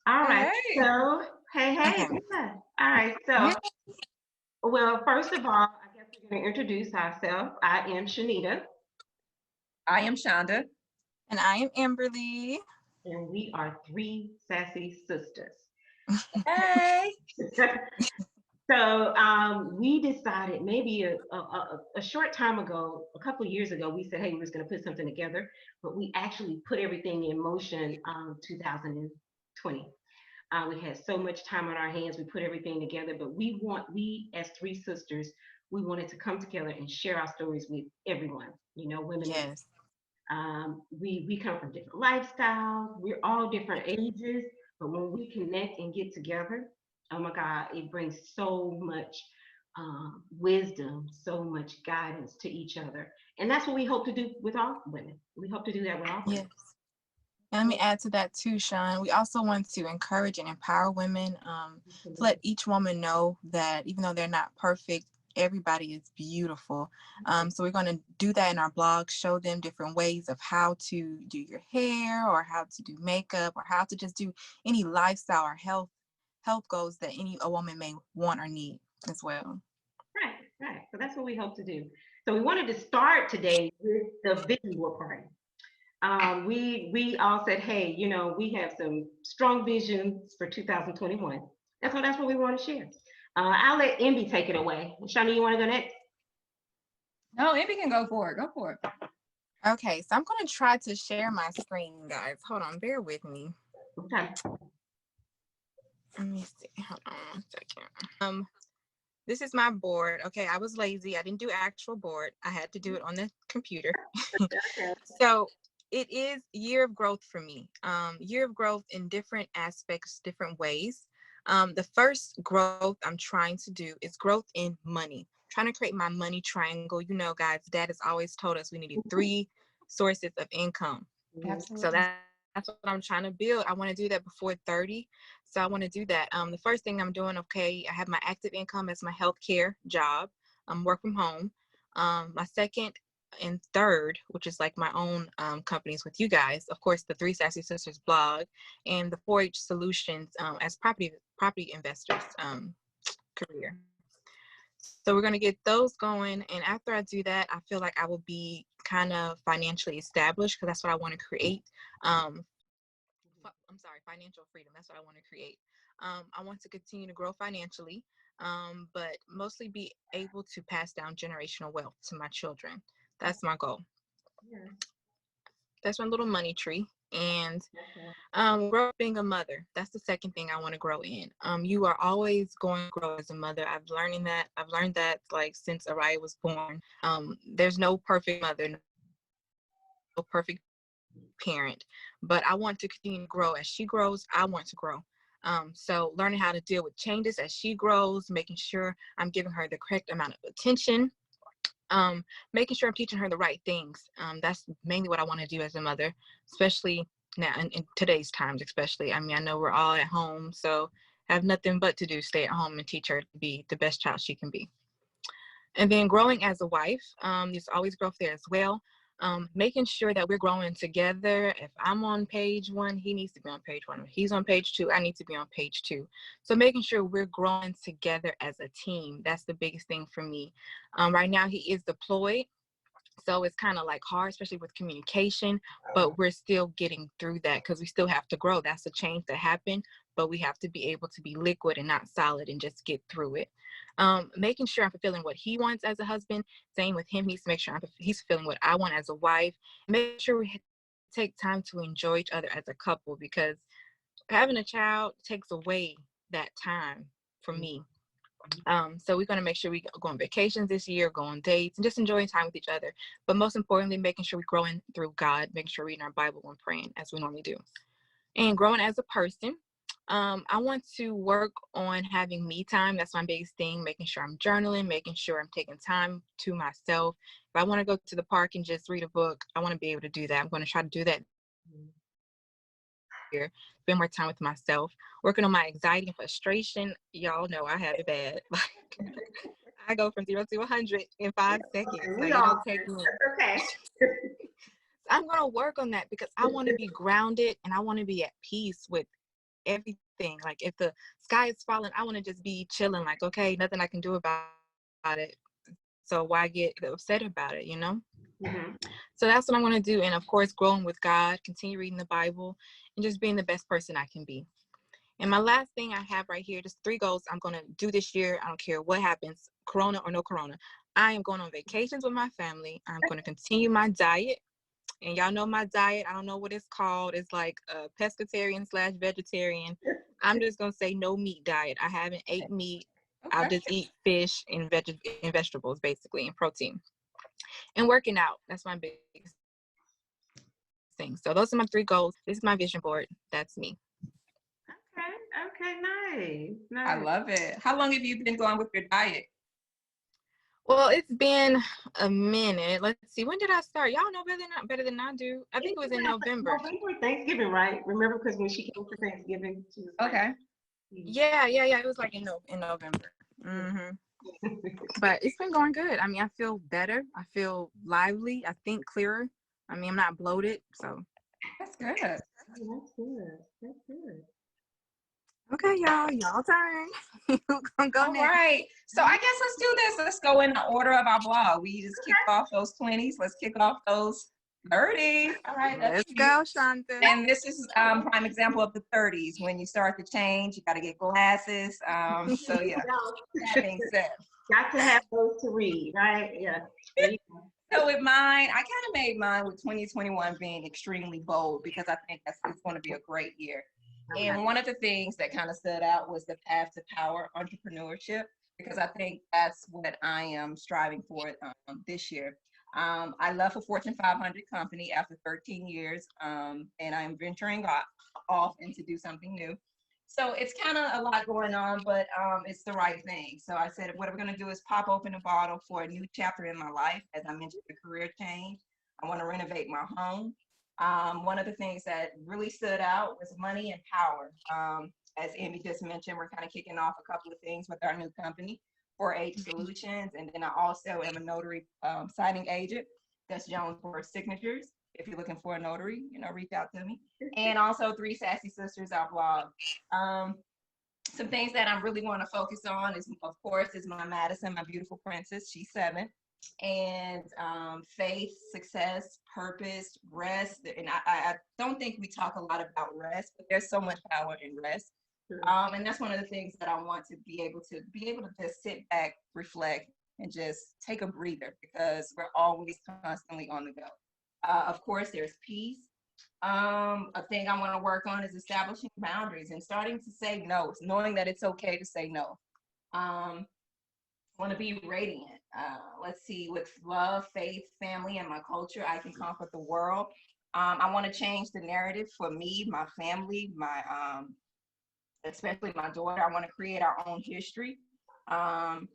All right. Hey. So, hey, hey. Okay. Yeah. All right. Yeah. So, well, first of all, I guess we're going to introduce ourselves. I am Shanita, I am Shonda. And I am Amberly. and we are three sassy sisters. Hey. So, we decided maybe a short time ago, a couple of years ago, we said, hey, we were just going to put something together, but we actually put everything in motion 2020. We had so much time on our hands. We put everything together, but we as three sisters, we wanted to come together and share our stories with everyone. You know, women in Yes. we come from different lifestyles. We're all different ages, but when we connect and get together, oh my God, it brings so much wisdom, so much guidance to each other, and that's what we hope to do with all women. We hope to do that with all women. Yes. And let me add to that too, Sean. We also want to encourage and empower women to let Absolutely. each woman know that even though they're not perfect, everybody is beautiful. So we're going to do that in our blog, show them different ways of how to do your hair or how to do makeup or how to just do any lifestyle or health goals that any a woman may want or need as well. Right, right. So that's what we hope to do. So we wanted to start today with the vision board party. We all said, hey, you know, we have some strong visions for 2021. That's what we want to share. I'll let Envy take it away. Shani, you want to go next? No, Amy can go for it. Go for it. Okay, so I'm going to try to share my screen, guys. Hold on, bear with me. Okay. Let me see. Hold on one second. This is my board. Okay, I was lazy. I didn't do actual board. I had to do it on the computer. Okay. So it is year of growth for me. Year of growth in different aspects, different ways. The first growth I'm trying to do is growth in money. Trying to create my money triangle. You know, guys, Dad has always told us we needed three sources of income. So Absolutely. that's what I'm trying to build. I want to do that before 30. So I want to do that. The first thing I'm doing, okay, I have my active income as my healthcare job. Work from home. My second and third, which is like my own companies with you guys, of course, the Three Sassy Sisters blog and the 4-H Solutions as property investors career. So we're going to get those going. And after I do that, I feel like I will be kind of financially established because that's what I want to create. Um, I'm sorry, financial freedom. That's what I want to create. I want to continue to grow financially, but mostly be able to pass down generational wealth to my children. That's my goal. Yeah. That's my little money tree. And Okay. grow up being a mother. That's the second thing I want to grow in. You are always going to grow as a mother. I've learned that like since Araya was born. There's no perfect mother, no perfect parent, but I want to continue to grow. As she grows, I want to grow. So learning how to deal with changes as she grows, making sure I'm giving her the correct amount of attention, making sure I'm teaching her the right things. That's mainly what I want to do as a mother, especially now in today's times, especially. I mean, I know we're all at home, so I have nothing but to do, stay at home and teach her to be the best child she can be. And then growing as a wife, there's always growth there as well. Making sure that we're growing together. If I'm on page one, he needs to be on page one. If he's on page two, I need to be on page two. So making sure we're growing together as a team. That's the biggest thing for me. Right now, he is deployed. So it's kind of like hard, especially with communication, but we're still getting through that because we still have to grow. That's a change that happened, but we have to be able to be liquid and not solid and just get through it. Making sure I'm fulfilling what he wants as a husband. Same with him. He needs to make sure he's fulfilling what I want as a wife. Make sure we take time to enjoy each other as a couple because having a child takes away that time for me. So we're going to make sure we go on vacations this year, go on dates, and just enjoying time with each other. But most importantly, making sure we're growing through God, making sure we're reading our Bible and praying as we normally do. And growing as a person, I want to work on having me time. That's my biggest thing, making sure I'm journaling, making sure I'm taking time to myself. If I want to go to the park and just read a book, I want to be able to do that. I'm going to try to do that here, spend more time with myself, working on my anxiety and frustration. Y'all know I have it bad. Like I go from 0 to 100 in 5 seconds. And we Like it all don't take me. that's okay. I'm gonna work on that because I want to be grounded and I want to be at peace with everything. Like if the sky is falling, I want to just be chilling. Like, okay, nothing I can do about it. So why get upset about it, you know? Mhm. So that's what I'm going to do. And of course, growing with God, continue reading the Bible, and just being the best person I can be. And my last thing I have right here, just 3 goals I'm going to do this year. I don't care what happens, corona or no corona. I am going on vacations with my family. I'm going to continue my diet. And y'all know my diet. I don't know what it's called. It's like a pescatarian / vegetarian. I'm just going to say no meat diet. I haven't ate meat. I'll Okay. just eat fish and vegetables, basically, and protein. And working out. That's my biggest thing. So those are my 3 goals. This is my vision board. That's me. Okay, nice, I nice. love it. How long have you been going with your diet? Well, it's been a minute. Let's see. When did I start? Y'all know better than I do. I think it was in November. November, Thanksgiving, right? Remember, because when she came for Thanksgiving, she was like, Okay. Yeah. It was like in November. But it's been going good. I mean, I feel better. I feel lively. I think clearer. I mean, I'm not bloated. So, That's good. "Oh, that's good. That's good." okay, y'all turn. Who's gonna go All next? right. So I guess let's do this. Let's go in the order of our blog. We just kick off those 20s. Let's kick off those 30s. All right. That's Let's cute. go, Shanta. And this is prime example of the 30s. When you start to change, you got to get glasses. So yeah, that being said. Got to have those to read, right? Yeah. There you go. So with mine, I kind of made mine with 2021 being extremely bold because I think it's going to be a great year. Okay. And one of the things that kind of stood out was the path to power entrepreneurship, because I think that's what I am striving for this year. I left a Fortune 500 company after 13 years, and I'm venturing off and to do something new. So it's kind of a lot going on, but it's the right thing. So I said, what we're going to do is pop open a bottle for a new chapter in my life. As I mentioned, the career change. I want to renovate my home. One of the things that really stood out was money and power. As Amy just mentioned, we're kind of kicking off a couple of things with our new company, 4H Solutions. And then I also am a notary signing agent. That's Jones for Signatures. If you're looking for a notary, reach out to me. And also 3 Sassy Sisters, our blog. Some things that I really want to focus on is, of course, is my Madison, my beautiful princess. She's 7. And faith, success, purpose, rest. And I don't think we talk a lot about rest, but there's so much power in rest. And that's one of the things that I want to be able to just sit back, reflect, and just take a breather, because we're always constantly on the go. Of course, there's peace. A thing I want to work on is establishing boundaries and starting to say no, knowing that it's okay to say no. Want to be radiant. Let's see, with love, faith, family, and my culture, I can conquer the world. I want to change the narrative for me, my family, especially my daughter. I want to create our own history. And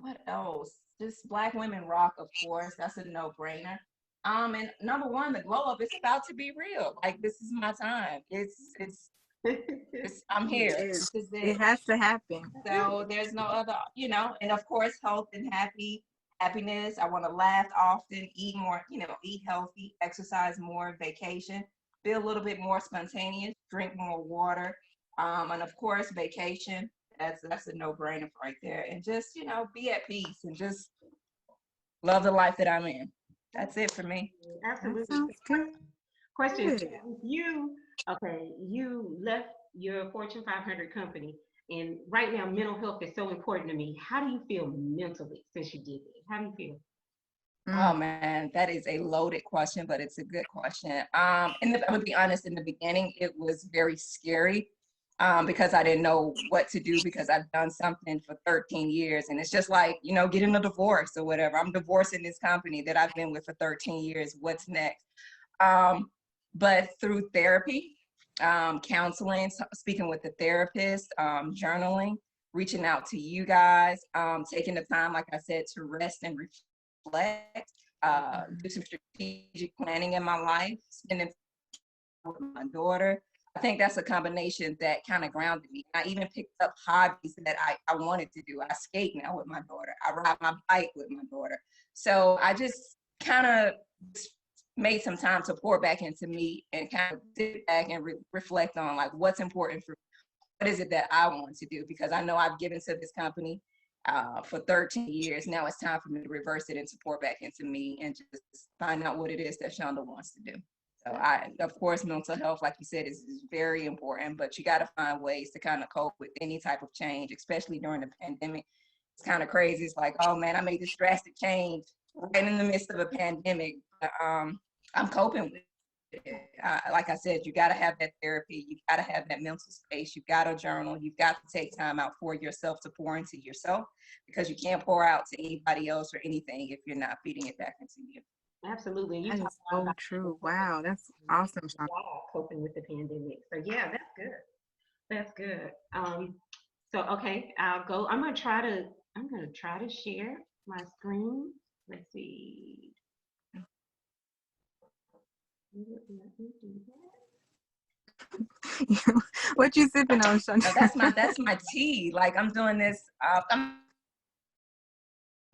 what else? Just Black women rock, of course. That's a no-brainer. And number 1, the glow up is about to be real. Like, this is my time. I'm here. This is It has to happen. So there's no other, and of course, health and happiness. I want to laugh often, eat more, eat healthy, exercise more, vacation, be a little bit more spontaneous, drink more water. And of course, vacation. That's a no-brainer right there. And just, be at peace and just love the life that I'm in. That's it for me. Absolutely. Sounds good. Question: Good. you left your Fortune 500 company, and right now mental health is so important to me. How do you feel mentally since you did it? How do you feel? Oh man, that is a loaded question, but it's a good question. I'm gonna be honest, in the beginning, it was very scary because I didn't know what to do, because I've done something for 13 years. And it's just like, getting a divorce or whatever. I'm divorcing this company that I've been with for 13 years. What's next? But through therapy, counseling, speaking with the therapist, journaling, reaching out to you guys, taking the time, like I said, to rest and reflect, do some strategic planning in my life, spending time with my daughter. I think that's a combination that kind of grounded me. I even picked up hobbies that I wanted to do. I skate now with my daughter. I ride my bike with my daughter. So I just kind of made some time to pour back into me and kind of sit back and reflect on like what's important for me. What is it that I want to do? Because I know I've given to this company for 13 years. Now it's time for me to reverse it and to pour back into me and just find out what it is that Shonda wants to do. So of course, mental health, like you said, is very important, but you got to find ways to kind of cope with any type of change, especially during the pandemic. It's kind of crazy. It's like, oh man, I made this drastic change right in the midst of a pandemic. I'm coping with it. Like I said, you got to have that therapy. You got to have that mental space. You got to journal. You've got to take time out for yourself to pour into yourself, because you can't pour out to anybody else or anything if you're not feeding it back into you. Absolutely. And you That talk is so about true. Wow, that's awesome, Shonda. coping with the pandemic. So yeah, that's good. That's good. So okay, I'm gonna try to share my screen. Let's see. Let me do that. What you sipping on, Shonda? So that's my tea. Like I'm doing this.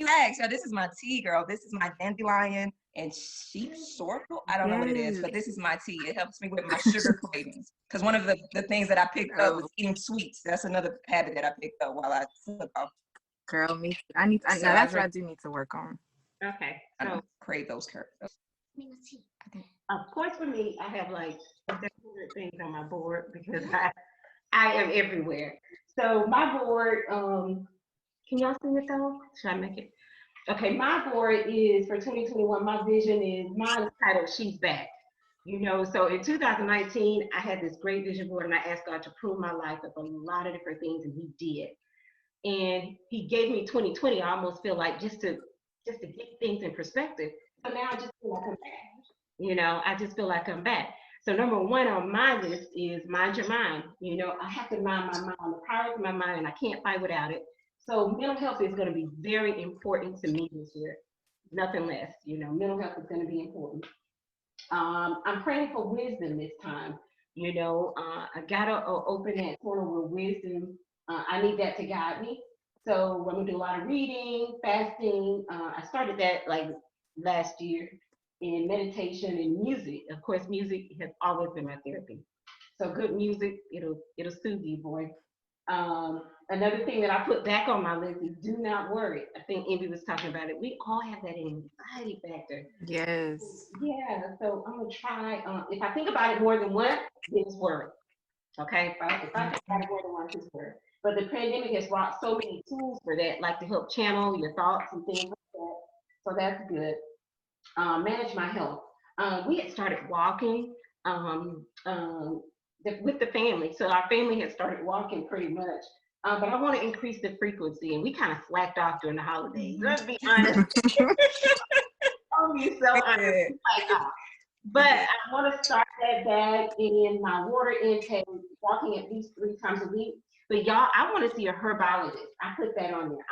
So this is my tea, girl. This is my dandelion and sheep sorghum. I don't know what it is, but this is my tea. It helps me with my sugar cravings. Because one of the things that I picked up was eating sweets. That's another habit that I picked up while I took off. Girl, me too. No, that's what I do need to work on. Okay. I So don't crave those curves. of course for me, I have like 700 things on my board because I am everywhere. So my board, can y'all see it though? Should I make it? Okay, my board is for 2021. My vision is mine is titled "She's Back." You know, so in 2019, I had this great vision board, and I asked God to prove my life with a lot of different things, and He did. And He gave me 2020. I almost feel like just to get things in perspective. So now I just feel like I'm back. You know, I just feel like I'm back. So number one on my list is mind your mind. You know, I have to mind my mind. The power of my mind, and I can't fight without it. So mental health is going to be very important to me this year. Nothing less. You know, mental health is going to be important. I'm praying for wisdom this time. You know, I gotta open that portal with wisdom. I need that to guide me. So I'm gonna do a lot of reading, fasting. I started that like last year, in meditation and music. Of course, music has always been my therapy. So good music, it'll soothe you, boy. Another thing that I put back on my list is do not worry. I think Envy was talking about it. We all have that anxiety factor. Yes. Yeah, so I'm gonna try. If I think about it more than once, then it's worry. Okay, if I think about it more than once, it's worry. But the pandemic has brought so many tools for that, like to help channel your thoughts and things like that. So that's good. Manage my health. We had started walking with the family, so our family had started walking pretty much. But I want to increase the frequency, and we kind of slacked off during the holidays. Let's be honest. I'll be so honest. But I want to start that back in my water intake, walking at least 3 times a week. But y'all, I want to see a herbologist. I put that on there.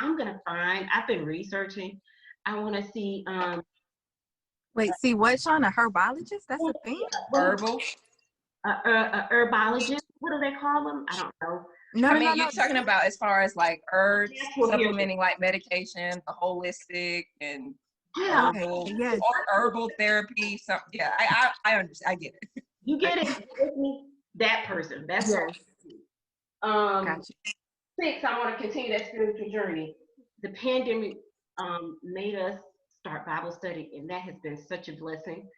I've been researching. I want to see. Wait, see what, Sean? A herbologist? That's a thing? Herbal. A herbologist. What do they call them? I don't know. No, I mean, no, you're talking about as far as like herbs, Natural supplementing like medication, the holistic and Yeah, herbal, yes. or herbal therapy. So yeah, I understand. I get it. you get it. With me, that person. That's Yes. what. Gotcha. 6, I want to continue that spiritual journey. The pandemic made us start Bible study, and that has been such a blessing.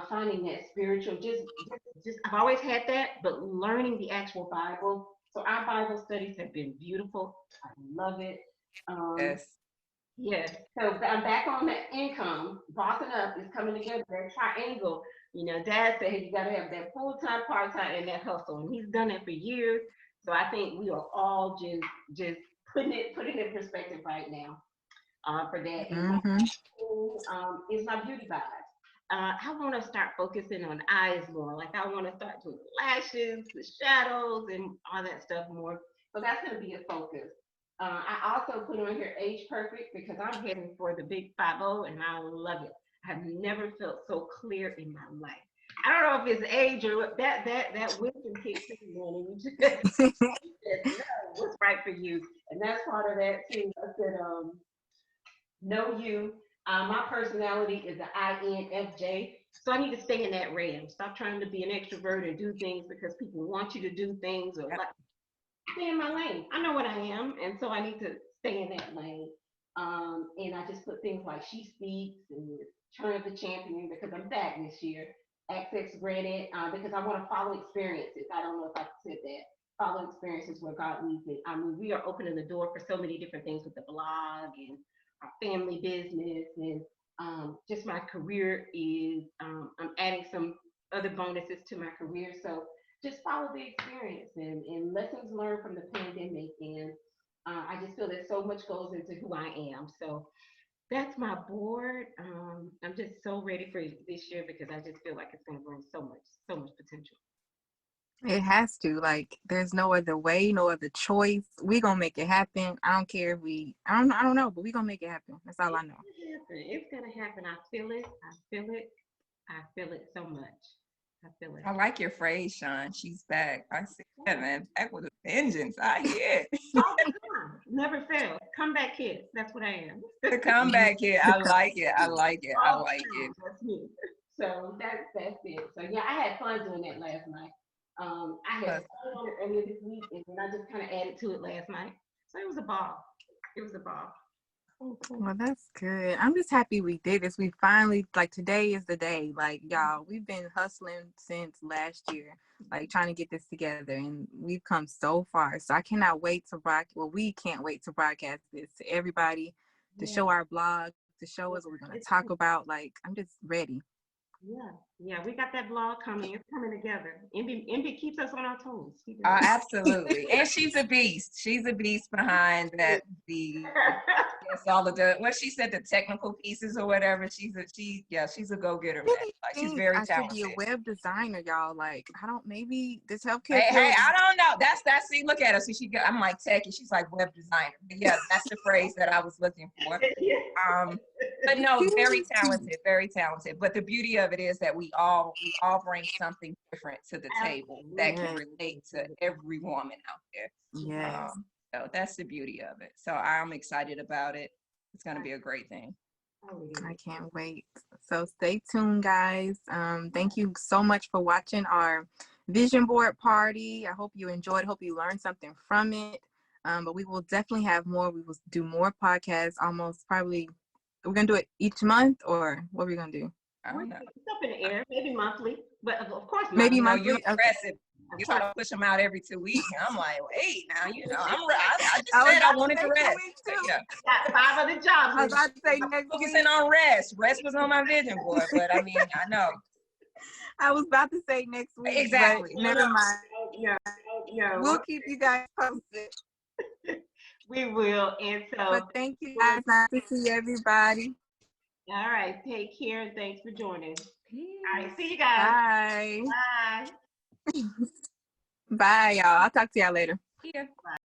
Finding that spiritual, just I've always had that, but learning the actual Bible. So our Bible studies have been beautiful. I love it. Yes. Yes. So I'm back on that income. Bossing up is coming together. That triangle. You know, Dad said, hey, you got to have that full time, part time, and that hustle, and he's done it for years. So I think we are all just putting it in perspective right now. For that, is my beauty vibes. I want to start focusing on eyes more. Like I want to start doing lashes, the shadows, and all that stuff more. So that's going to be a focus. I also put on here Age Perfect because I'm heading for the big 50, and I love it. I've never felt so clear in my life. I don't know if it's age or that wisdom kicks in, and you just know what's right for you, and that's part of that too. I said, know you. My personality is an INFJ, so I need to stay in that realm. Stop trying to be an extrovert and do things because people want you to do things or like stay in my lane. I know what I am, and so I need to stay in that lane. And I just put things like She Speaks and Turn of the Champion because I'm back this year. Access granted because I want to follow experiences. I don't know if I said that. Follow experiences where God leads me. I mean, we are opening the door for so many different things with the blog and our family business and just my career is I'm adding some other bonuses to my career. So just follow the experience and lessons learned from the pandemic. And I just feel that so much goes into who I am. So that's my board. I'm just so ready for this year because I just feel like it's going to bring so much potential. It has to. Like, there's no other way, no other choice. We gonna make it happen. I don't care if I don't know, but we gonna make it happen. That's all I know. It's gonna happen. I feel it. I feel it. I feel it so much. I feel it. I like your phrase, Sean. She's back. I see that, man. Back with a vengeance. I hear it. All the time. Never fail. Comeback kid. That's what I am. The comeback here. I like it. I like it. I All the like time. it. That's me. So that's it. So yeah, I had fun doing that last night. I had started on it earlier this week, and then I just kind of added to it last night. So it was a ball. It was a ball. Well, that's good. I'm just happy we did this. We finally, like, today is the day. Like, y'all, we've been hustling since last year, like trying to get this together, and we've come so far. So I cannot wait to we can't wait to broadcast this to everybody, to show our blog, to show us what we're going to talk about. Like, I'm just ready. Yeah, we got that blog coming. It's coming together. Envy keeps us on our toes. Absolutely. And she's a beast. She's a beast behind that. All of the what she said, the technical pieces or whatever. She's a go-getter, man. Like, she's very talented. I should be a web designer, y'all. Like, I don't, maybe this healthcare. Hey, I don't know. That's see, look at her. So I'm like techie. She's like web designer. But yeah, that's the phrase that I was looking for. But no, very talented, very talented. But the beauty of it is that we all bring something different to the table that can relate to every woman out there. Yes. So that's the beauty of it. So I'm excited about it. It's going to be a great thing. I can't wait. So stay tuned, guys. Thank you so much for watching our vision board party. I hope you enjoyed. Hope you learned something from it. But we will definitely have more. We will do more podcasts. We're gonna do it each month, or what are we gonna do? I don't know. It's up in the air. Maybe monthly, but of course maybe monthly. monthly. You're aggressive. You try to push them out every 2 weeks. I'm like, wait, now I just said I wanted to rest. Yeah. Got 5 other jobs. I was about to say next week. Focusing on rest. Rest was on my vision board, but I mean, I know. I was about to say next week. Exactly. Never mind. Yeah. We'll keep you guys posted. We will. And so. But thank you guys. Nice to see everybody. All right. Take care and thanks for joining. Peace. All right. See you guys. Bye. Bye. Bye, y'all. I'll talk to y'all later. Yeah. Bye.